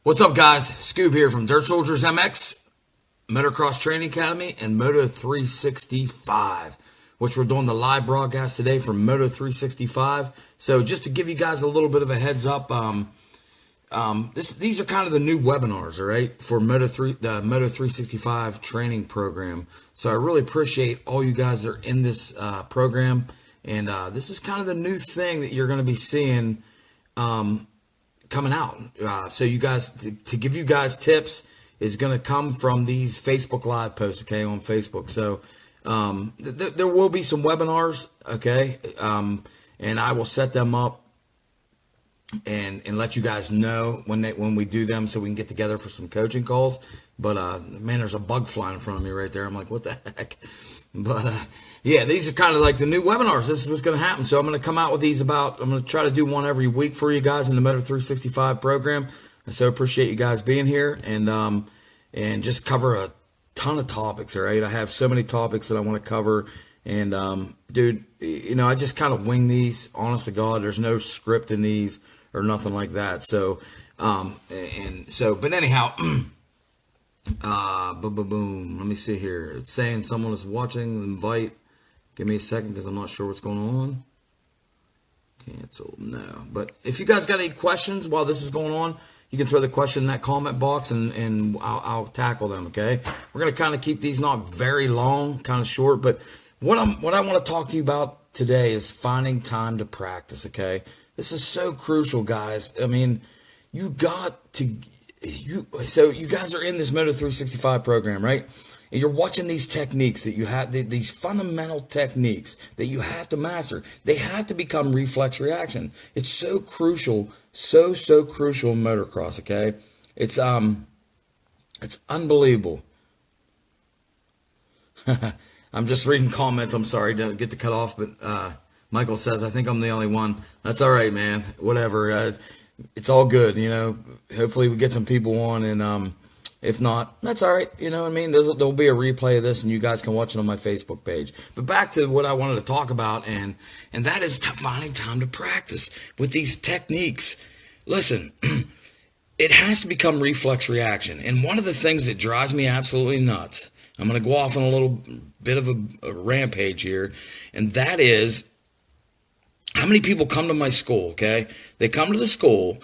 What's up, guys? Scoob here from Dirt Soldiers MX, Motocross Training Academy, and Moto 365, which we're doing the live broadcast today from Moto 365. So just to give you guys a little bit of a heads up, these are kind of the new webinars, all right, for the Moto 365 training program. So I really appreciate all you guys that are in this program, and this is kind of the new thing that you're going to be seeing coming out. So you guys, to give you guys tips is going to come from these Facebook Live posts, okay, on Facebook. So there will be some webinars, okay, and I will set them up and let you guys know when we do them so we can get together for some coaching calls. But man, there's a bug flying in front of me right there. I'm like, what the heck? But yeah, these are kind of like the new webinars. This is what's going to happen. So I'm going to come out with these I'm going to try to do one every week for you guys in the Moto 365 program. I so appreciate you guys being here and just cover a ton of topics. All right, I have so many topics that I want to cover. And dude, you know, I just kind of wing these. Honest to God, there's no script in these or nothing like that. So but anyhow. Boom, boom, boom. Let me see here. It's saying someone is watching. Invite. Give me a second because I'm not sure what's going on. Cancel. No. But if you guys got any questions while this is going on, you can throw the question in that comment box and I'll tackle them. Okay. We're gonna kind of keep these not very long, kind of short. But what I want to talk to you about today is finding time to practice. Okay. This is so crucial, guys. I mean, you got to. So you guys are in this Moto 365 program, right? And you're watching these techniques that you have, these fundamental techniques that you have to master. They have to become reflex reaction. It's so crucial, so crucial in motocross, okay? It's unbelievable. I'm just reading comments. I'm sorry, don't get to cut off, but Michael says, I think I'm the only one. That's all right, man. Whatever. It's all good, you know. Hopefully we get some people on, and if not, that's all right. You know what I mean? There'll be a replay of this, and you guys can watch it on my Facebook page. But back to what I wanted to talk about, and that is finding time to practice with these techniques. Listen, it has to become reflex reaction. And one of the things that drives me absolutely nuts, I'm going to go off on a little bit of a rampage here, and that is, how many people come to my school, okay? They come to the school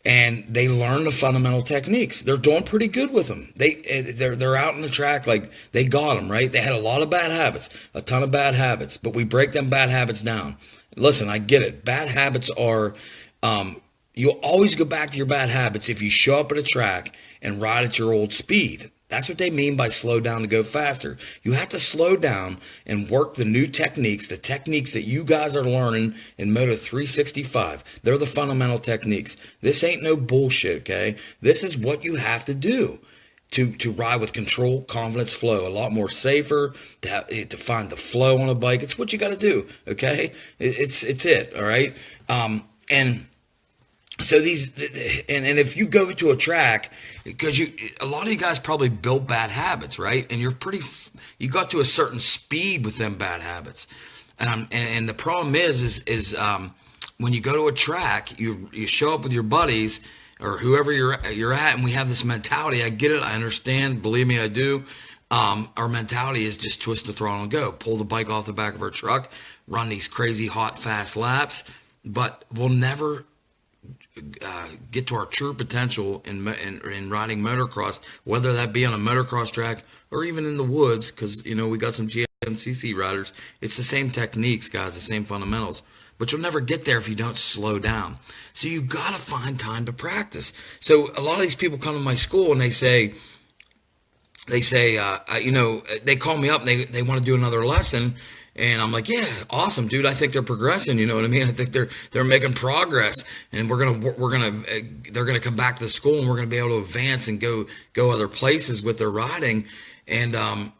and they learn the fundamental techniques. They're doing pretty good with them. They're out on the track like they got them, right? They had a lot of bad habits, a ton of bad habits, but we break them bad habits down. Listen, I get it. Bad habits are, you'll always go back to your bad habits if you show up at a track and ride at your old speed. That's what they mean by slow down to go faster. You have to slow down and work the new techniques, the techniques that you guys are learning in Moto 365. They're the fundamental techniques. This ain't no bullshit, okay? This is what you have to do to ride with control, confidence, flow. A lot more safer, to find the flow on a bike. It's what you got to do, okay? It's it, all right? So and if you go to a track, because a lot of you guys probably built bad habits, right? And you got to a certain speed with them bad habits. And the problem is when you go to a track, you show up with your buddies or whoever you're at, and we have this mentality. I get it. I understand. Believe me, I do. Our mentality is just twist the throttle and go. Pull the bike off the back of our truck, run these crazy, hot, fast laps, but we'll never get to our true potential in riding motocross, whether that be on a motocross track or even in the woods, because, you know, we got some GMCC riders. It's the same techniques, guys, the same fundamentals. But you'll never get there if you don't slow down. So you got to find time to practice. So a lot of these people come to my school and they say, you know, they call me up and they want to do another lesson. And I'm like, yeah, awesome, dude. I think they're progressing. You know what I mean? I think they're making progress, and they're gonna come back to the school, and we're gonna be able to advance and go other places with their riding. And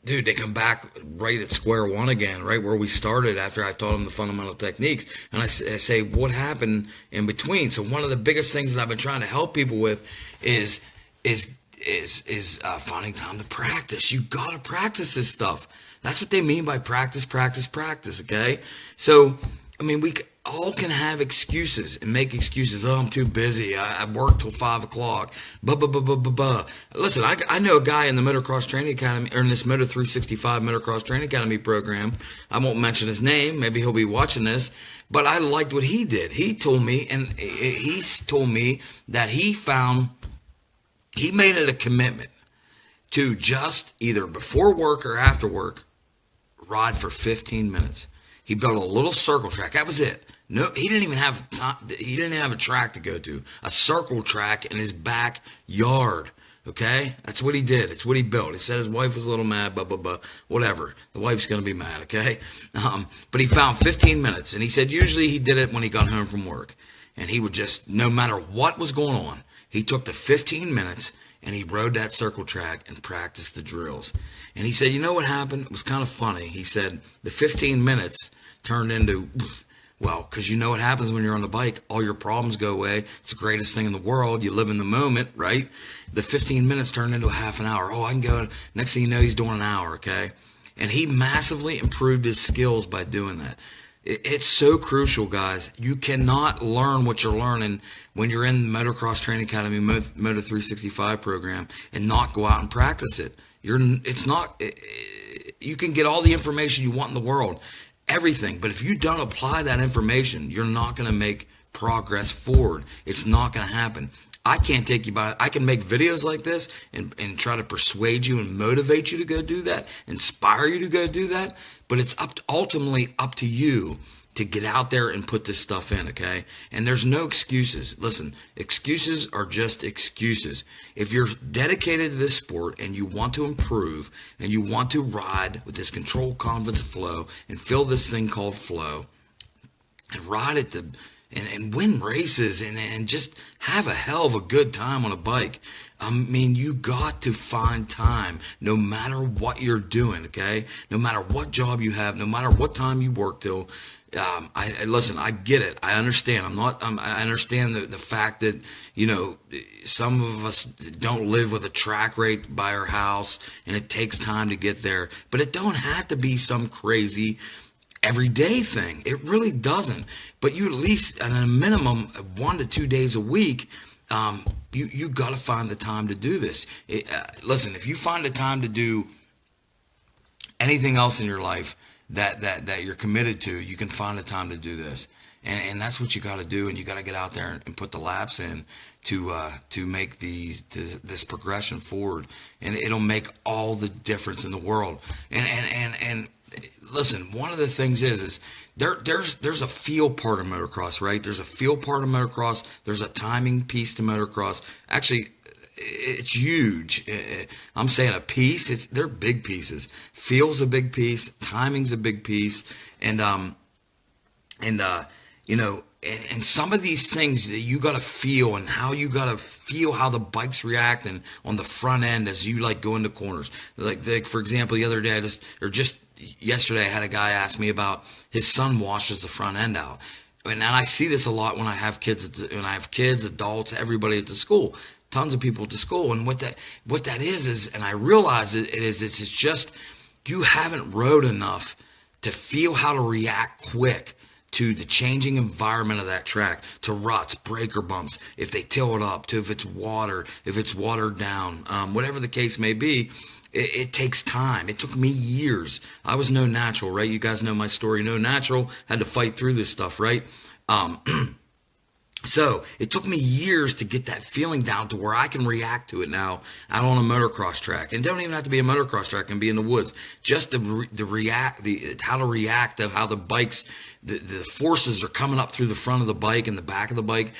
dude, they come back right at square one again, right where we started after I taught them the fundamental techniques. And I say, what happened in between? So one of the biggest things that I've been trying to help people with is finding time to practice. You gotta practice this stuff. That's what they mean by practice, okay? So, I mean, all can have excuses and make excuses. Oh, I'm too busy. I work till 5 o'clock. Listen, I know a guy in the Motocross Training Academy, or in this Moto 365 Motocross Training Academy program. I won't mention his name. Maybe he'll be watching this. But I liked what he did. He told me that he made it a commitment to just either before work or after work ride for 15 minutes. He built a little circle track. That was it. No, he didn't even have time. He didn't have a track to go to. A circle track in his backyard. Okay, that's what he did. It's what he built. He said his wife was a little mad. Whatever. The wife's gonna be mad. Okay, but he found 15 minutes, and he said usually he did it when he got home from work, and he would just, no matter what was going on, he took the 15 minutes and he rode that circle track and practiced the drills. And he said, you know what happened? It was kind of funny. He said the 15 minutes turned into, well, because you know what happens when you're on the bike. All your problems go away. It's the greatest thing in the world. You live in the moment, right? The 15 minutes turned into a half an hour. Oh, I can go. Next thing you know, he's doing an hour, okay? And he massively improved his skills by doing that. It's so crucial, guys. You cannot learn what you're learning when you're in the Motocross Training Academy Moto 365 program and not go out and practice it. You can get all the information you want in the world, everything, but if you don't apply that information, you're not going to make progress forward. It's not going to happen. I can't take you by. I can make videos like this and try to persuade you and motivate you to go do that, inspire you to go do that, but it's ultimately up to you to get out there and put this stuff in, okay? And there's no excuses. Listen, excuses are just excuses. If you're dedicated to this sport and you want to improve and you want to ride with this controlled confidence flow and feel this thing called flow and ride at and win races and just have a hell of a good time on a bike, I mean, you got to find time no matter what you're doing, okay? No matter what job you have, no matter what time you work till. Listen, I get it. I understand. I understand the fact that, you know, some of us don't live with a track right by our house and it takes time to get there, but it don't have to be some crazy everyday thing. It really doesn't. But you at least, at a minimum, 1 to 2 days a week, you got to find the time to do this. Listen, if you find the time to do anything else in your life that you're committed to, you can find the time to do this. And that's what you got to do, and you got to get out there and put the laps in to make this progression forward, and it'll make all the difference in the world. And listen, one of the things is there's a feel part of motocross, right? There's a feel part of motocross. There's a timing piece to motocross. Actually, it's huge. I'm saying a piece. They're big pieces. Feel's a big piece. Timing's a big piece. And you know, and some of these things that you got to feel, and how you got to feel how the bike's reacting on the front end as you like go into corners. Like for example, the other day, just yesterday, I had a guy ask me about his son washes the front end out. And I see this a lot when I have kids, adults, everybody at the school, tons of people at the school. And what that is, and I realize it's just you haven't rode enough to feel how to react quick to the changing environment of that track, to ruts, breaker bumps, if they tilt up, to if it's watered down, whatever the case may be. It takes time. It took me years. I was no natural, right? You guys know my story. No natural. Had to fight through this stuff, right? So it took me years to get that feeling down to where I can react to it now out on a motocross track. And don't even have to be a motocross track, can be in the woods. Just how to react to how the bikes, the forces are coming up through the front of the bike and the back of the bike.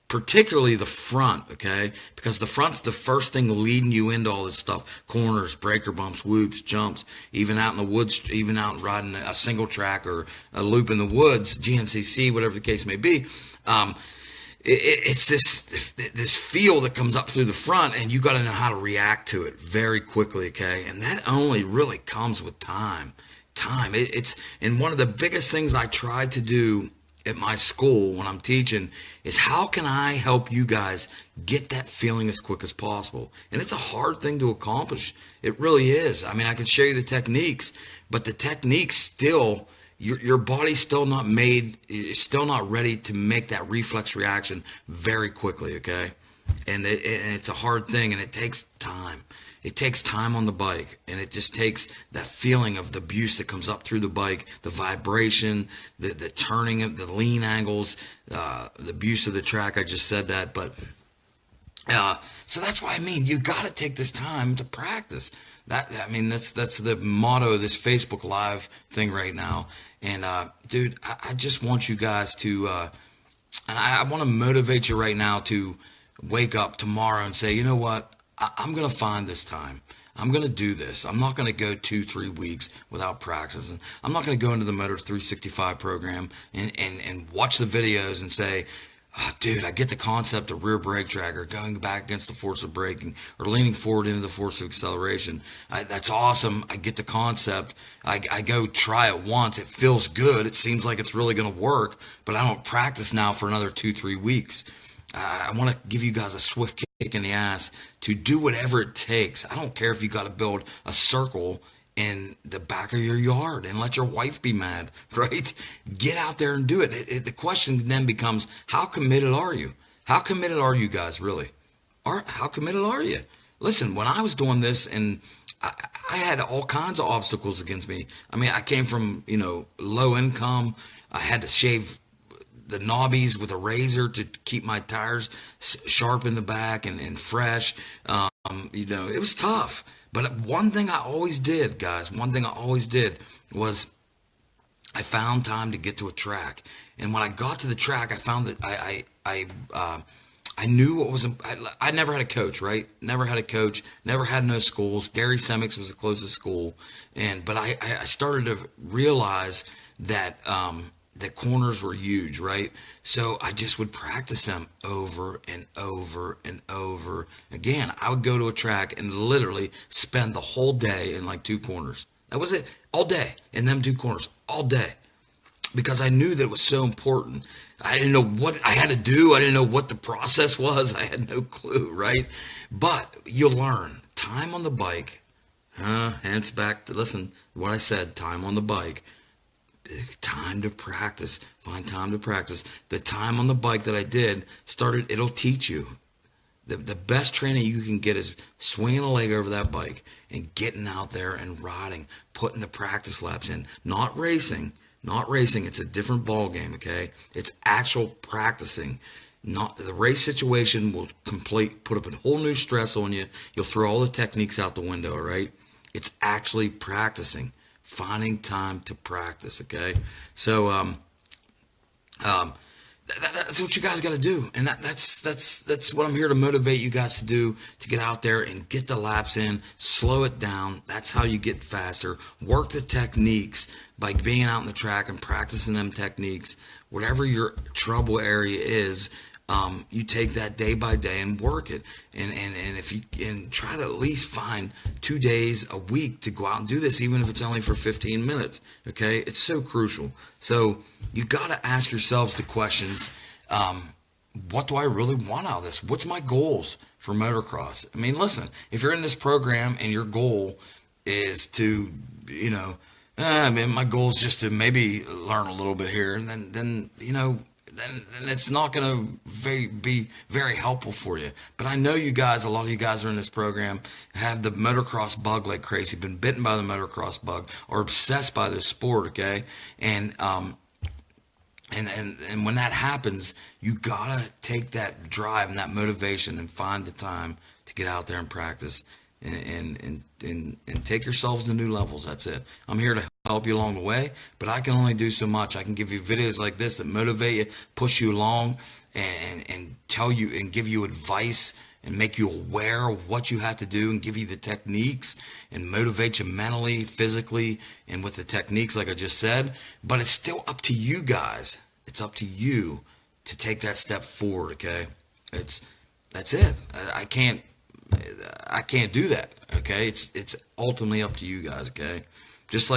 Particularly the front, okay? Because the front's the first thing leading you into all this stuff. Corners, breaker bumps, whoops, jumps, even out in the woods, even out riding a single track or a loop in the woods, GNCC, whatever the case may be. It's this feel that comes up through the front, and you got to know how to react to it very quickly, okay? And that only really comes with time. And one of the biggest things I try to do at my school when I'm teaching is how can I help you guys get that feeling as quick as possible? And it's a hard thing to accomplish. It really is. I mean, I can show you the techniques, but the techniques still your body's still not made, it's still not ready to make that reflex reaction very quickly, okay? And it's a hard thing, and it takes time. It takes time on the bike, and it just takes that feeling of the abuse that comes up through the bike, the vibration, the turning of the lean angles, the abuse of the track. I just said that, but so that's why you got to take this time to practice. That's the motto of this Facebook Live thing right now. And dude, I just want you guys to, and I want to motivate you right now to wake up tomorrow and say, you know what? I'm going to find this time. I'm going to do this. I'm not going to go 2-3 weeks without practicing. I'm not going to go into the Moto 365 program and watch the videos and say, oh, dude, I get the concept of rear brake drag or going back against the force of braking or leaning forward into the force of acceleration. That's awesome. I get the concept. I go try it once. It feels good. It seems like it's really going to work, but I don't practice now for another 2-3 weeks. I want to give you guys a swift kick in the ass to do whatever it takes. I don't care if you got to build a circle in the back of your yard and let your wife be mad, right? Get out there and do it. The question then becomes, how committed are you? How committed are you guys really? How committed are you? Listen, when I was doing this, and I had all kinds of obstacles against me. I came from, low income. I had to shave the knobbies with a razor to keep my tires sharp in the back and fresh. It was tough. But one thing I always did, guys, was I found time to get to a track. And when I got to the track, I found that I knew what was. I never had a coach, right? Never had a coach. Never had no schools. Gary Semix was the closest school, but I started to realize that the corners were huge, right? So I just would practice them over and over and over again. I would go to a track and literally spend the whole day in like 2 corners. That was it, all day in them 2 corners, all day, because I knew that it was so important. I didn't know what I had to do. I didn't know what the process was. I had no clue, right? But you'll learn. Time on the bike, hence back to, listen, what I said, time on the bike. Time to practice. Find time to practice. The time on the bike that I did it'll teach you. The best training you can get is swinging a leg over that bike and getting out there and riding, putting the practice laps in. Not racing. It's a different ball game, okay? It's actual practicing. Not the race situation will put up a whole new stress on you. You'll throw all the techniques out the window, right? It's actually practicing. Finding time to practice, okay? So that's what you guys got to do, and that's what I'm here to motivate you guys to do, to get out there and get the laps in, slow it down. That's how you get faster. Work the techniques by being out in the track and practicing them techniques. Whatever your trouble area is, you take that day by day and work it, and if you can try to at least find 2 days a week to go out and do this, even if it's only for 15 minutes. Okay, it's so crucial. So you got to ask yourselves the questions: what do I really want out of this? What's my goals for motocross? Listen, if you're in this program and your goal is to, my goal is just to maybe learn a little bit here, and then it's not going to be very helpful for you. But I know you guys, a lot of you guys are in this program, have the motocross bug like crazy, been bitten by the motocross bug, or obsessed by this sport, okay? And when that happens, you got to take that drive and that motivation and find the time to get out there and practice and take yourselves to new levels. That's it. I'm here to help you along the way, but I can only do so much. I can give you videos like this that motivate you, push you along, and tell you and give you advice and make you aware of what you have to do and give you the techniques and motivate you mentally, physically, and with the techniques like I just said. But it's still up to you guys. It's up to you to take that step forward, okay? That's it. I can't do that, okay? It's ultimately up to you guys, okay? Just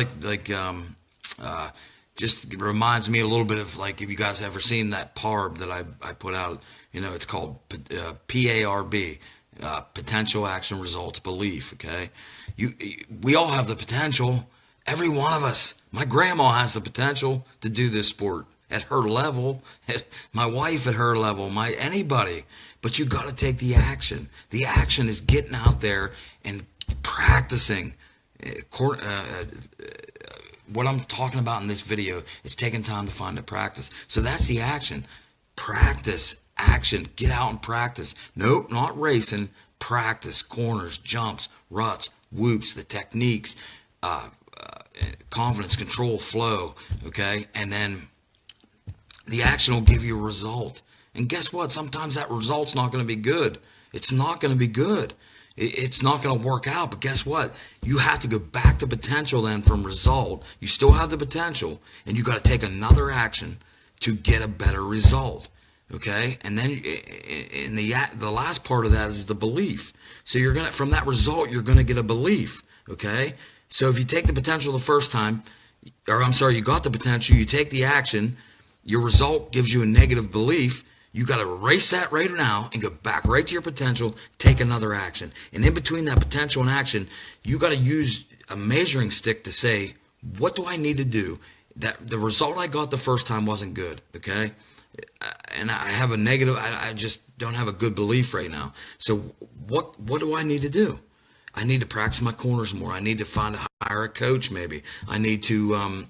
just reminds me a little bit of, like, if you guys ever seen that PARB that I put out, it's called PARB, Potential Action Results Belief, okay? We all have the potential. Every one of us. My grandma has the potential to do this sport at her level, my wife at her level, anybody. But you got to take the action. The action is getting out there and practicing. What I'm talking about in this video is taking time to find a practice. So that's the action. Practice, action, get out and practice. Nope, not racing. Practice, corners, jumps, ruts, whoops, the techniques, confidence, control, flow, okay? And then the action will give you a result. And guess what? Sometimes that result's not going to be good. It's not going to be good. It's not going to work out. But guess what? You have to go back to potential then from result. You still have the potential, and you got to take another action to get a better result. Okay? And then in the last part of that is the belief. So you're going to, from that result, you're going to get a belief. Okay? So if you take the potential the first time, or I'm sorry, you got the potential, you take the action, your result gives you a negative belief. You got to erase that right now and go back right to your potential, take another action. And in between that potential and action, you got to use a measuring stick to say, what do I need to do? That the result I got the first time wasn't good, okay? And I have a negative, I just don't have a good belief right now. So what do I need to do? I need to practice my corners more. I need to hire a coach maybe. I need to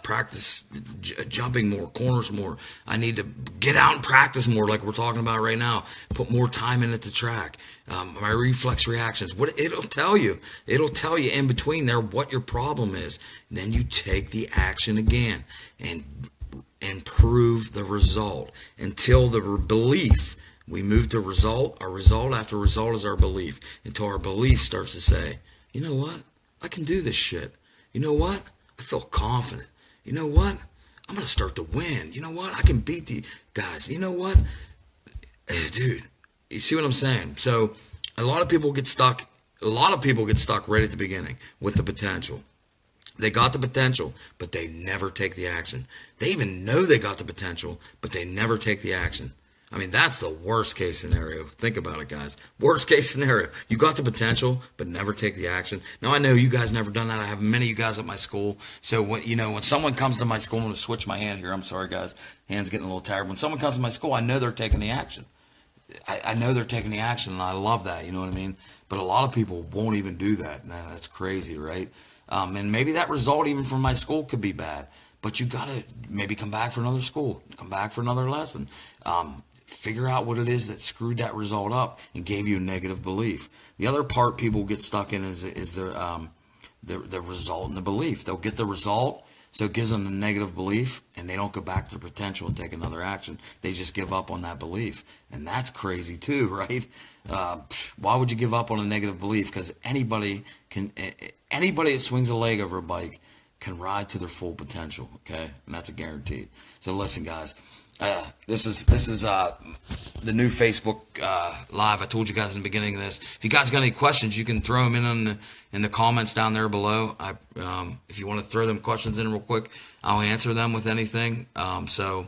practice jumping more, corners more. I need to get out and practice more, like we're talking about right now. Put more time in at the track. My reflex reactions. What it'll tell you in between there what your problem is. And then you take the action again and improve the result until the belief. We move to result. Our result after result is our belief until our belief starts to say, you know what? I can do this shit. You know what? I feel confident. You know what? I'm going to start to win. You know what? I can beat the guys. You know what? Dude, you see what I'm saying? So a lot of people get stuck right at the beginning with the potential. They got the potential, but they never take the action. They even know they got the potential, but they never take the action. I mean, that's the worst case scenario. Think about it, guys. Worst case scenario. You got the potential, but never take the action. Now, I know you guys never done that. I have many of you guys at my school. So, when someone comes to my school, I'm going to switch my hand here. I'm sorry, guys. Hand's getting a little tired. When someone comes to my school, I know they're taking the action. I know they're taking the action, and I love that. You know what I mean? But a lot of people won't even do that. Man, that's crazy, right? And maybe that result even from my school could be bad. But you got to maybe come back for another school. Come back for another lesson. Figure out what it is that screwed that result up and gave you a negative belief. The other part people get stuck in is the result and the belief. They'll get the result, so it gives them a negative belief, and they don't go back to their potential and take another action. They just give up on that belief, and that's crazy too, right? Why would you give up on a negative belief? Because anybody that swings a leg over a bike can ride to their full potential, okay? And that's a guarantee. So listen, guys. This is the new Facebook Live. I told you guys in the beginning of this. If you guys got any questions, you can throw them in the comments down there below. If you want to throw them questions in real quick, I'll answer them with anything. So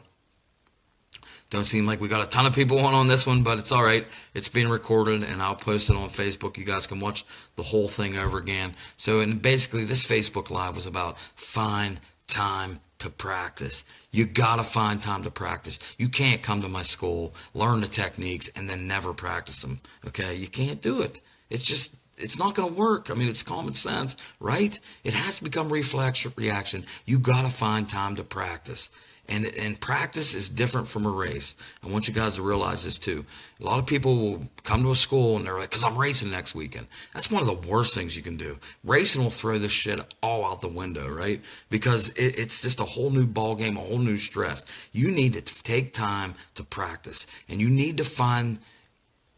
don't seem like we got a ton of people on this one, but it's all right. It's being recorded, and I'll post it on Facebook. You guys can watch the whole thing over again. So, and basically, this Facebook Live was about find time to practice. You gotta find time to practice. You can't come to my school, learn the techniques, and then never practice them. Okay, you can't do it. It's not gonna work. I mean, it's common sense, right? It has to become reflex reaction. You gotta find time to practice. And practice is different from a race. I want you guys to realize this too. A lot of people will come to a school and they're like, because I'm racing next weekend. That's one of the worst things you can do. Racing will throw this shit all out the window, right? Because it's just a whole new ball game, a whole new stress. You need to take time to practice. And you need to find,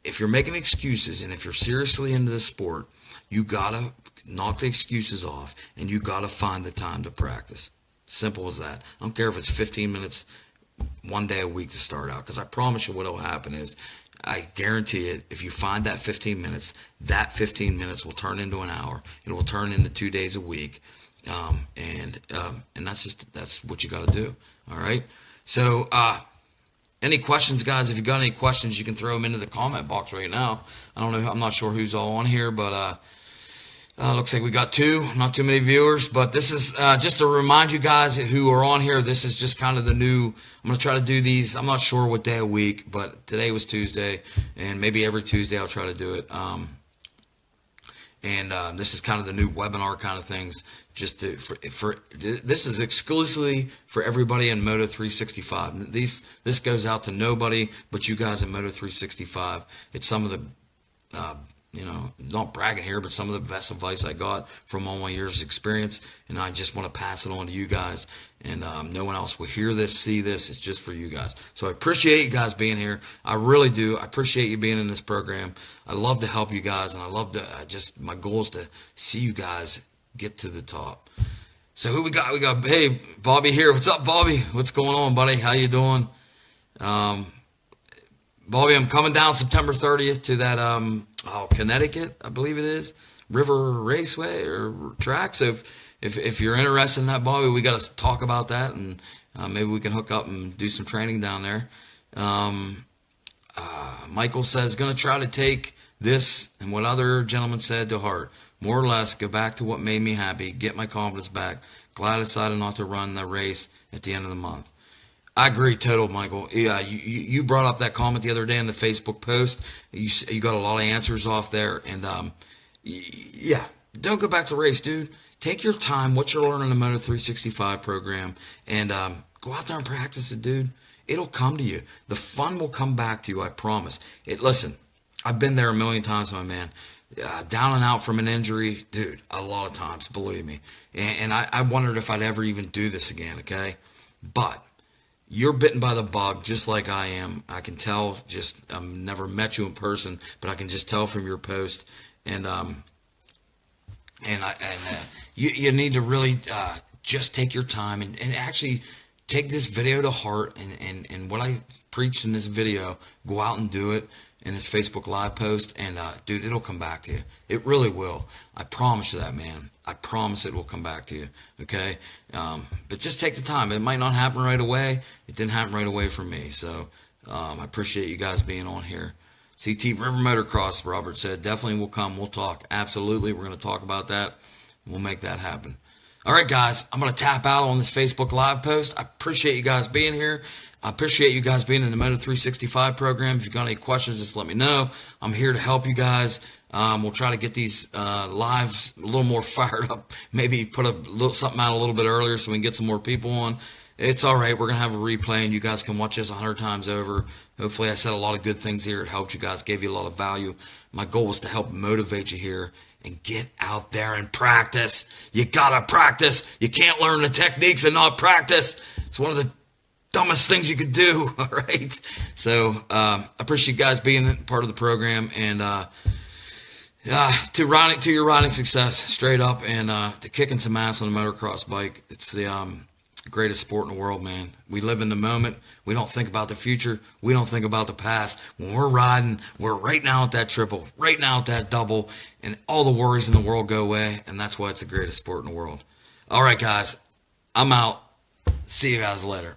if you're making excuses and if you're seriously into this sport, you got to knock the excuses off and you got to find the time to practice. Simple as that. I don't care if it's 15 minutes one day a week to start out, because I promise you what will happen is, I guarantee it, if you find that 15 minutes, that 15 minutes will turn into an hour. It will turn into 2 days a week. And that's what you got to do. All right. So, any questions, guys? If you got any questions, you can throw them into the comment box right now. I don't know. I'm not sure who's all on here, but, Looks like we got two, not too many viewers, but this is just to remind you guys who are on here. This is just kind of the new. I'm going to try to do these. I'm not sure what day of week, but today was Tuesday, and maybe every Tuesday I'll try to do it. This is kind of the new webinar kind of things. Just to, for this is exclusively for everybody in Moto 365. This goes out to nobody but you guys in Moto 365. It's some of the not bragging here, but some of the best advice I got from all my years of experience, and I just want to pass it on to you guys. And no one else will hear this, see this. It's just for you guys. So I appreciate you guys being here. I really do. I appreciate you being in this program. I love to help you guys, and I love to my goal is to see you guys get to the top. So who we got? We got, hey, Bobby here. What's up, Bobby? What's going on, buddy? How you doing? Bobby, I'm coming down September 30th to that Connecticut, I believe it is, River Raceway or track. So if you're interested in that, Bobby, we got to talk about that, and maybe we can hook up and do some training down there. Michael says, going to try to take this and what other gentlemen said to heart. More or less, go back to what made me happy, get my confidence back. Glad I decided not to run the race at the end of the month. I agree, total, Michael. Yeah, you brought up that comment the other day in the Facebook post. You got a lot of answers off there, and yeah, don't go back to the race, dude. Take your time, what you're learning in the Moto 365 program, and go out there and practice it, dude. It'll come to you. The fun will come back to you, I promise. Listen, I've been there a million times, my man. Down and out from an injury, dude, a lot of times, believe me. And I wondered if I'd ever even do this again, okay? But you're bitten by the bug just like I am. I can tell, just never met you in person, but I can just tell from your post. And you need to really just take your time and actually take this video to heart, and what I preached in this video, go out and do it in this Facebook Live post, and dude, it'll come back to you. It really will. I promise you that, man. I promise it will come back to you, okay? But just take the time. It might not happen right away. It didn't happen right away for me, so I appreciate you guys being on here. CT River Motocross, Robert said, definitely will come. We'll talk. Absolutely, we're going to talk about that. We'll make that happen. All right, guys, I'm going to tap out on this Facebook Live post. I appreciate you guys being here. I appreciate you guys being in the Moto 365 program. If you've got any questions, just let me know. I'm here to help you guys. We'll try to get these lives a little more fired up. Maybe put something out a little bit earlier so we can get some more people on. It's all right. We're going to have a replay, and you guys can watch this 100 times over. Hopefully, I said a lot of good things here. It helped you guys, gave you a lot of value. My goal was to help motivate you here and get out there and practice. You got to practice. You can't learn the techniques and not practice. It's one of the dumbest things you could do, all right? So I appreciate you guys being part of the program, and to your riding success, straight up, and to kicking some ass on a motocross bike. It's the greatest sport in the world, man. We live in the moment. We don't think about the future. We don't think about the past. When we're riding, we're right now at that triple, right now at that double, and all the worries in the world go away, and that's why it's the greatest sport in the world. All right, guys, I'm out. See you guys later.